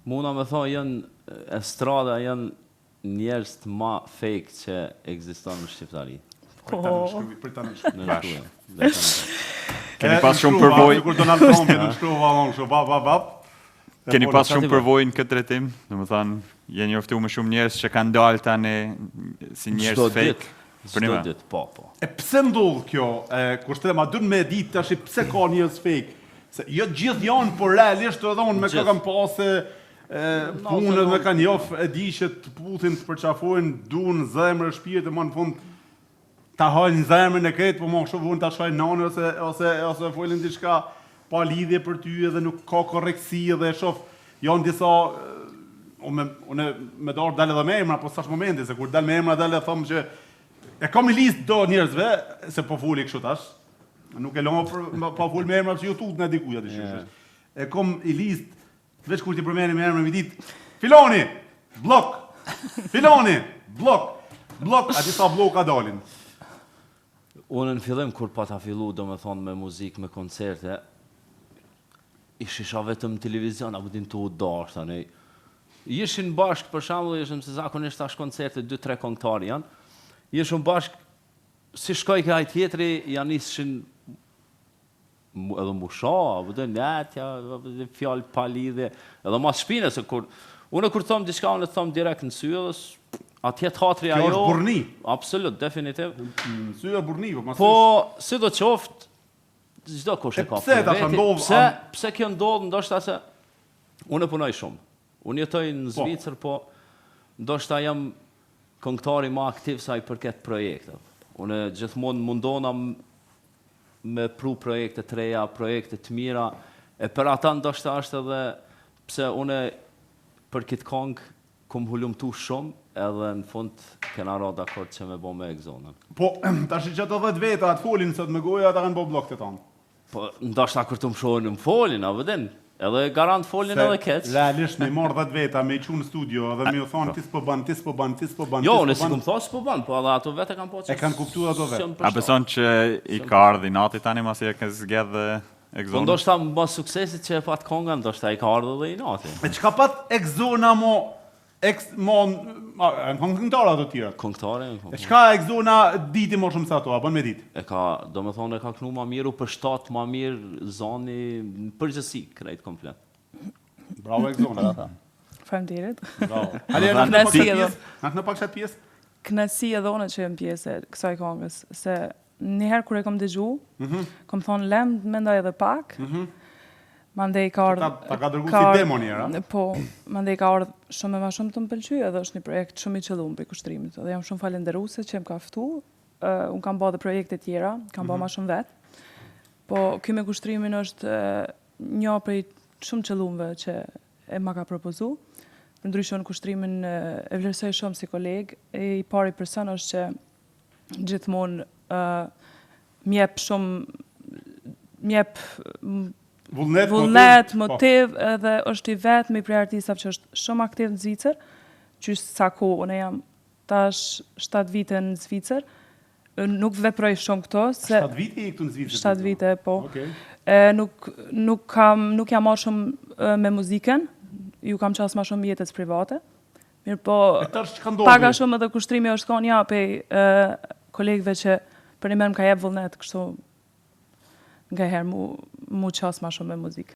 Muna me thonë janë estrada janë njerëz të ma fake që ekziston në Shqiptari. Për ta nënshkruaj. Keni pas shumë përvojë. Kur Donald Trump e nënshkrova kështu bap. Keni pas shumë përvojë në këtë drejtim, domethënë jeni njoftuar me shumë njerëz që kanë dalë tani si njerëz fake. Çdo ditë, po. E pse ndodh kjo? Kur them a duhet me ditë tash pse ka njerëz fake? Se jo gjithë janë, por realisht edhe unë me kam pasë punët me kanë jof e di që të putin të përqafojnë, duan zemër, shpirt, e më në fund ta hajnë zemrën e këtë, po më kështu vunë ta shajnë nanë ose folin diçka pa lidhje për ty edhe nuk ka korreksi edhe shoh janë disa unë me dorë dalë edhe me emra, po s'ash momenti se kur dal me emra dalë them që e kam një listë do njerëzve se po fuli kështu tash. Nuk e lëmë pa fol me emra që ju tut në dikuj aty shush. E kom i listë veç kur ti përmeni me emrin mi ditë Filoni, blok. Filoni, blok, a disa bloka dalin. Unë në fillim kur pa ta fillu do me thonë me muzikë, me koncerte, isha vetëm televizion, apo din të u darë, tani. Ishin bashkë, për shembull, ishim se zakonisht tash koncerte 2-3 këngëtarë janë, ishin bashkë, si shkoj këaj tjetri, janë ishin edhe musha, apo dhe netja, fjallë pa lidhje, edhe mas shpine, se kur, unë kur thom diçka, unë thom direkt në sy, atje teatri ajo... Kjo është burni. Absolut, definitiv. Sy e burni, po, si do qoftë, çdo kush e ka për veti. Pse kjo ndodh, ndoshta se unë punoj shumë. Unë jetoj në Zvicër, po ndoshta jam këngëtari më aktiv sa i përket projekte. Unë gjithmonë mundona me pru projekte të reja, projekte të mira, e për ata ndoshta është edhe pse unë për këtë këngë kum hulumtu shumë, edhe në fund kena ra dakord që me bo me Exonën. Po, tash që të 10 veta atë folin sot me goja, ata kanë bo blok të tanë. Po, ndoshta kur të më shohin në më folin, a vëdin? Edhe garant folin edhe keq. Realisht me marr 10 veta, me i qunë në studio, edhe me ju thonë ti s'po ban. Jo, unë si kum thonë s'po ban, po edhe ato vete kanë po që... E kanë kuptuar ato vetë. A beson që i ka ardhur nati tani masi e ka zgjedhë Exona? Po ndoshta mbas suksesit që e pat konga, ndoshta i ka ardhur dhe i nati. E çka pat Exona në këngëtara ato tjera? Këngëtare. E çka Exona diti më shumë se ato, apo me ditë? E ka, do me thonë, e ka knu ma miru për shtatë, ma mirë zoni, përgjësi, krejt komplet. Bravo Exona. Faleminderit. Bravo. Në pak qatë pjesë? Kënaqësi edhe unë që jem pjesë e kësaj këngës, se njëherë kur e kom dëgju, kom thonë lem, mendoj edhe pak, mandej ka ardhë... Ta ka dërgu si demo njëra? Po, mandej ka ardhë shumë e ma shumë të më pëlqy, edhe është një projekt shumë i qëllum për kushtrimit. Dhe jam shumë falenderuese që më ka ftu, unë kam ba dhe projekte tjera, kam ba ma shumë vetë, po ky me kushtrimin është një prej shumë qëllumve që e ma ka propozu. Për ndryshon kushtrimin e vlerësoj shumë si kolegë, e i pari person është që gjithmonë mjep shumë, mjep vullnet, motiv, edhe është i vetë me i prej artistave që është shumë aktiv në Zvicër, që sa ko, unë jam tash 7 vite në Zvicër, nuk veproj shumë këto, se... 7 vite i këtu në Zvicër? 7 vite, po. Nuk jam marrë shumë me muzikën, ju kam qasë ma shumë jetës private, mirë po, paga shumë edhe kushtrimi është konë ja pej kolegëve që për një mërë më ka jebë vullnet, kështu nga herë mu qasë ma shumë me muzikë.